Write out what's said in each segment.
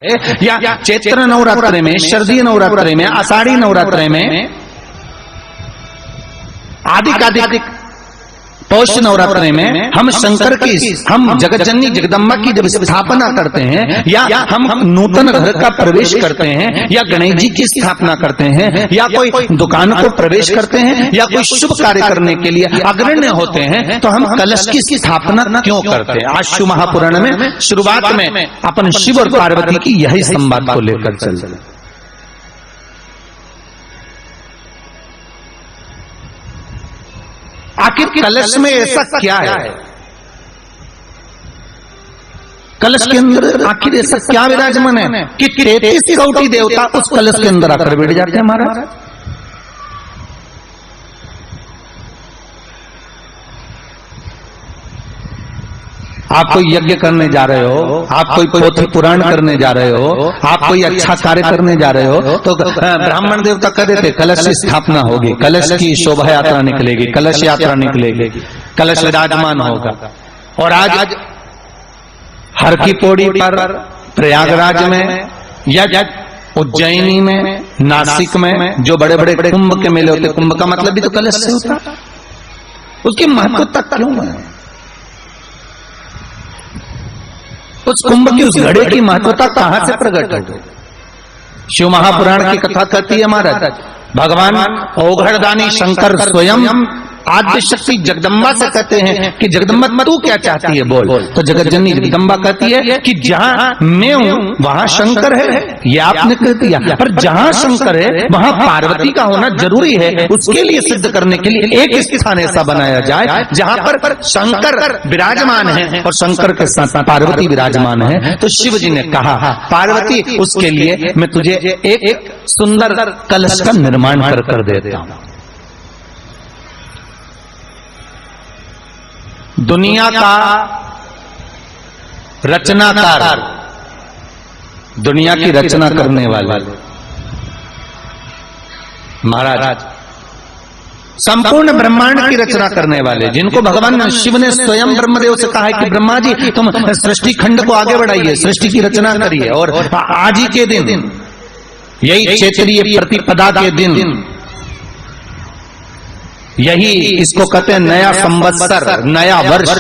या चैत्र नवरात्र में, शरदीय नवरात्र में, आषाढ़ी नवरात्र में, आदि पौष नवरात्र में हम शंकर की, हम जगतजननी जगदम्बा की जब स्थापना करते हैं, या हम नूतन घर का प्रवेश करते हैं, या गणेश जी की स्थापना करते हैं, या कोई दुकान को प्रवेश करते हैं, या कोई शुभ कार्य करने के लिए अग्रण्य होते हैं, तो हम कलश की स्थापना क्यों करते हैं? आज शिव महापुराण में शुरुआत में अपन शिव और पार्वती की यही संवाद को लेकर चलते हैं। आखिर कलश में ऐसा क्या है? कलश के अंदर आखिर ऐसा क्या विराजमान है कि 33 कौटी देवता उस कलश के अंदर आकर बैठ जाते हैं? महाराज, आप कोई यज्ञ करने जा रहे हो, आप कोई पोथी पुराण करने जा रहे हो, आप कोई अच्छा कार्य करने जा रहे हो, तो ब्राह्मण देवता कह देते कलश की स्थापना होगी, कलश की शोभा यात्रा निकलेगी, कलश यात्रा निकलेगी, कलश विराजमान होगा। और आज हर की पौड़ी पर, प्रयागराज में, या उज्जैनी में, नासिक में जो बड़े बड़े कुंभ के मेले होते, कुंभ का मतलब भी तो कलश से होता, उसकी महत्वता क्यों है? उस कुंभ की, उस घड़े की महत्वता कहां से प्रकट हो? शिव महापुराण की कथा कहती है महाराज, भगवान ओघड़दानी शंकर स्वयं आद्य शक्ति जगदम्बा से कहते हैं कि जगदम्बा तू क्या चाहती है बोल। तो जगतजननी जगदम्बा कहती है कि जहां मैं हूं वहां शंकर है, ये आपने कह दिया, पर जहां शंकर है वहां पार्वती का होना जरूरी है। उसके लिए सिद्ध करने के लिए एक स्थान ऐसा बनाया जाए जहां पर शंकर विराजमान है और शंकर के साथ पार्वती विराजमान है। तो शिव जी ने कहा, पार्वती उसके लिए मैं तुझे एक सुंदर कलश का निर्माण कर देता हूं। दुनिया का रचनाकार, दुनिया की रचना करने वाले महाराज, संपूर्ण ब्रह्मांड की रचना करने वाले, जिनको भगवान शिव ने स्वयं ब्रह्मदेव से कहा है कि ब्रह्मा जी तुम सृष्टि खंड को आगे बढ़ाइए, सृष्टि की रचना करिए। और आज ही के दिन, यही चैत्रीय प्रतिपदा के दिन, यही इसको कहते हैं नया संवत्सर, नया वर्ष।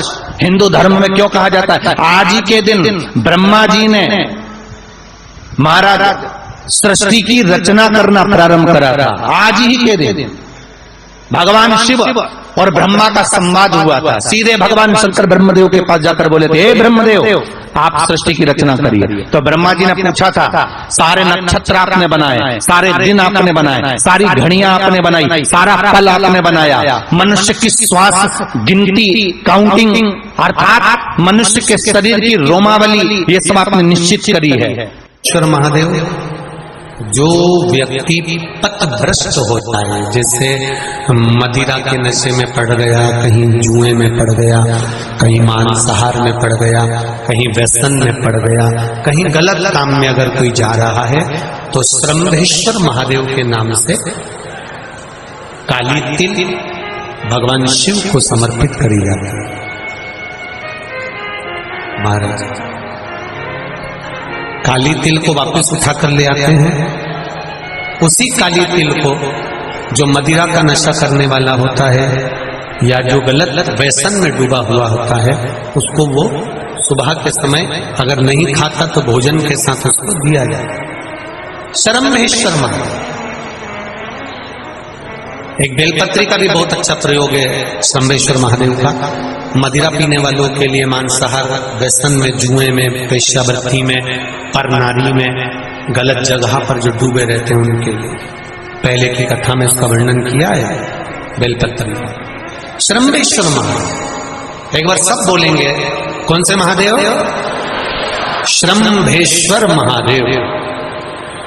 हिंदू धर्म में क्यों कहा जाता है? आज ही के दिन ब्रह्मा जी ने महाराज सृष्टि की रचना करना प्रारंभ करा था। आज ही के दिन भगवान शिव और ब्रह्मा का संवाद हुआ था। सीधे भगवान शंकर ब्रह्मदेव के पास जाकर बोले थे, हे ब्रह्मदेव आप सृष्टि की रचना करिए। तो ब्रह्मा जी ने पूछा था, सारे नक्षत्र आपने बनाए, सारे दिन आपने बनाए, सारी घड़ियां आपने बनाई, सारा फल आपने बनाया, मनुष्य की श्वास गिनती, काउंटिंग, अर्थात मनुष्य के शरीर की रोमावली, ये सब आपने निश्चित करी है। ईश्वर महादेव, जो व्यक्ति पथभ्रष्ट होता है, जैसे मदिरा के नशे में पड़ गया, कहीं जुए में पड़ गया, कहीं मांसाहार में पड़ गया, कहीं व्यसन में पड़ गया, कहीं गलत काम में अगर कोई जा रहा है, तो श्रम्भेश्वर महादेव के नाम से काली तिल भगवान शिव को समर्पित करी जाती है। महाराज काली तिल को वापस उठा कर ले आते हैं। उसी काली तिल को जो मदिरा का नशा करने वाला होता है या जो गलत व्यसन में डूबा हुआ होता है, उसको वो सुबह के समय अगर नहीं खाता तो भोजन के साथ उसको दिया जाए। श्रम्भेश्वर महादेव, एक बेलपत्री का भी बहुत अच्छा प्रयोग है श्रम्भेश्वर महादेव का। मदिरा पीने वालों के लिए, मांसाहार, व्यसन में, जुए में, वेश्यावृत्ति में, पर नारी में, गलत जगह पर जो डूबे रहते हैं उनके लिए पहले की कथा में उसका वर्णन किया है बेलपत्री का। श्रम्भेश्वर महादेव, एक बार सब बोलेंगे, कौन से महादेव? श्रम्भेश्वर महादेव।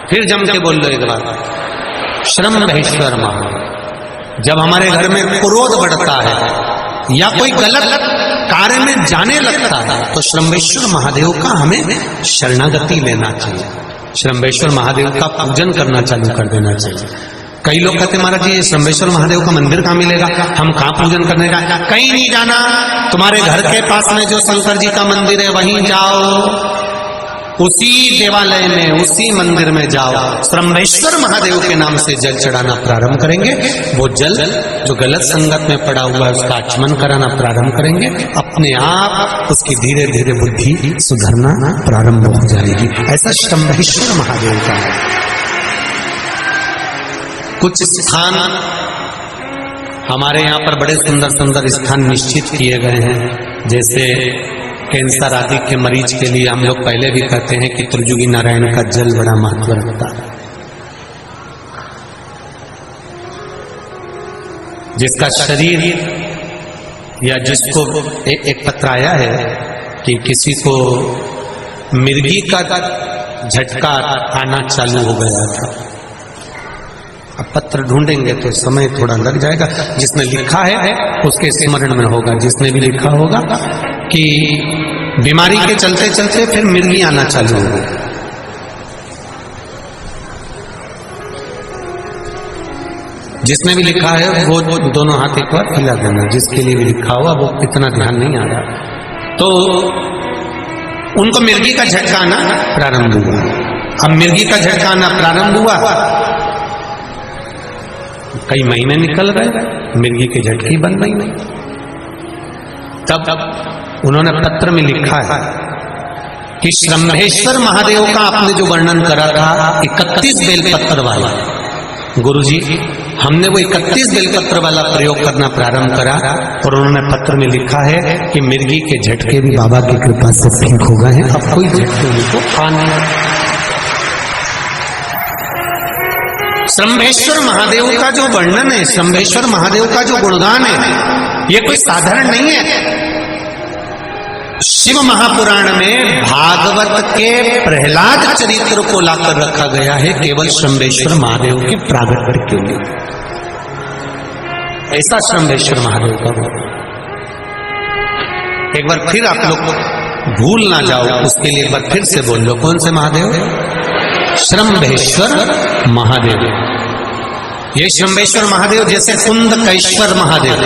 फिर जम के बोल लो एक बार, श्रम्भेश्वर महादेव। जब हमारे घर में क्रोध बढ़ता है या कोई गलत कार्य में जाने लगता है, तो श्रम्भेश्वर महादेव का हमें शरणागति लेना चाहिए, श्रम्भेश्वर महादेव का पूजन करना चालू कर देना चाहिए। कई लोग कहते महाराज जी श्रम्भेश्वर महादेव का मंदिर कहाँ मिलेगा, हम कहाँ पूजन करने का? कहीं नहीं जाना, तुम्हारे घर के पास में जो शंकर जी का मंदिर है वहीं जाओ। उसी देवालय में, उसी मंदिर में जाओ, श्रम्भेश्वर महादेव के नाम से जल चढ़ाना प्रारंभ करेंगे। वो जल जो गलत संगत में पड़ा हुआ है उसका आचमन कराना प्रारंभ करेंगे। अपने आप उसकी धीरे धीरे बुद्धि सुधरना प्रारंभ हो जाएगी। ऐसा श्रम्भेश्वर महादेव का है। कुछ स्थान हमारे यहाँ पर बड़े सुंदर सुंदर स्थान निश्चित किए गए हैं। जैसे कैंसर आदि के मरीज के लिए हम लोग पहले भी कहते हैं कि त्रिजुगी नारायण का जल बड़ा महत्व रखता है। जिसका शरीर या जिसको एक पत्र आया है कि किसी को मिर्गी का झटका आना चालू हो गया था। अब पत्र ढूंढेंगे तो समय थोड़ा लग जाएगा। जिसने लिखा है उसके स्मरण में होगा। जिसने भी लिखा होगा कि बीमारी के चलते चलते फिर मिर्गी आना चालू हो गई। जिसने भी लिखा है वो दोनों हाथ एक बार हिला देना। जिसके लिए भी लिखा हुआ वो इतना ध्यान नहीं आ रहा। तो उनको मिर्गी का झटका आना प्रारंभ हुआ। अब मिर्गी का झटका आना प्रारंभ हुआ, कई महीने निकल गए, मिर्गी के झटके बंद नहीं। तब उन्होंने पत्र में लिखा है कि श्रम्भेश्वर महादेव का आपने जो वर्णन करा था 31 बेलपत्र वाला, गुरुजी हमने वो 31 बेलपत्र वाला प्रयोग करना प्रारंभ करा और उन्होंने पत्र में लिखा है कि मिर्गी के झटके भी बाबा की कृपा से ठीक हो गए हैं। अब कोई झटके उनको आ नहीं। श्रम्भेश्वर महादेव का जो वर्णन है, श्रम्भेश्वर महादेव का जो गुणगान है, ये कोई साधारण नहीं है। शिव महापुराण में भागवत के प्रहलाद चरित्र को लाकर रखा गया है केवल श्रम्भेश्वर महादेव के प्रागट्य के लिए। ऐसा श्रम्भेश्वर महादेव का वर्णन। एक बार फिर आप लोग भूल ना जाओ, उसके लिए एक बार फिर से बोल लो, कौन से महादेव? श्रम्भेश्वर महादेव। ये श्रम्भेश्वर महादेव जैसे कुंदकेश्वर महादेव।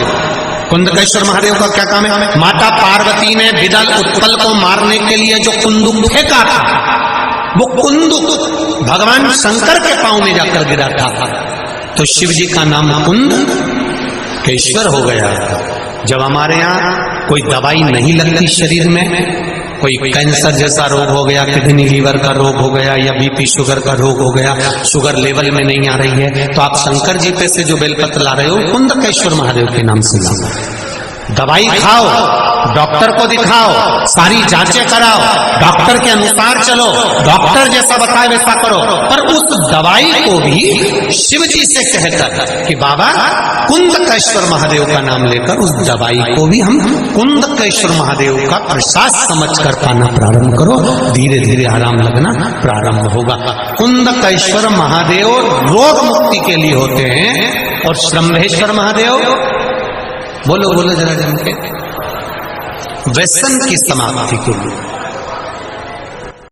कुंदकेश्वर महादेव का क्या काम है? माता पार्वती ने विदल उत्पल को मारने के लिए जो कुंदुक फेंका था, वो कुंदुक भगवान शंकर के पांव में जाकर गिरा था। तो शिव जी का नाम कुंदकेश्वर हो गया। जब हमारे यहाँ कोई दवाई नहीं लगती शरीर में, कोई कैंसर जैसा रोग हो गया, किडनी लीवर का रोग हो गया या बीपी शुगर का रोग हो गया, शुगर लेवल में नहीं आ रही है, तो आप शंकर जी पे से जो बेलपत्र ला रहे हो कुंदकेश्वर महादेव के नाम से लाओ। दवाई खाओ, डॉक्टर को दिखाओ, सारी जांचें कराओ, डॉक्टर के अनुसार चलो, डॉक्टर जैसा बताए वैसा करो, पर उस दवाई को भी शिव जी से कहकर कि बाबा कुंदकेश्वर महादेव का नाम लेकर उस दवाई को भी हम कुंदकेश्वर महादेव का प्रसाद समझकर पाना प्रारंभ करो। धीरे धीरे आराम लगना प्रारंभ होगा। कुंदकेश्वर महादेव रोग मुक्ति के लिए होते हैं और श्रम्भेश्वर महादेव बोलो बोलो जरा जम के, व्यसन की समाप्ति के लिए।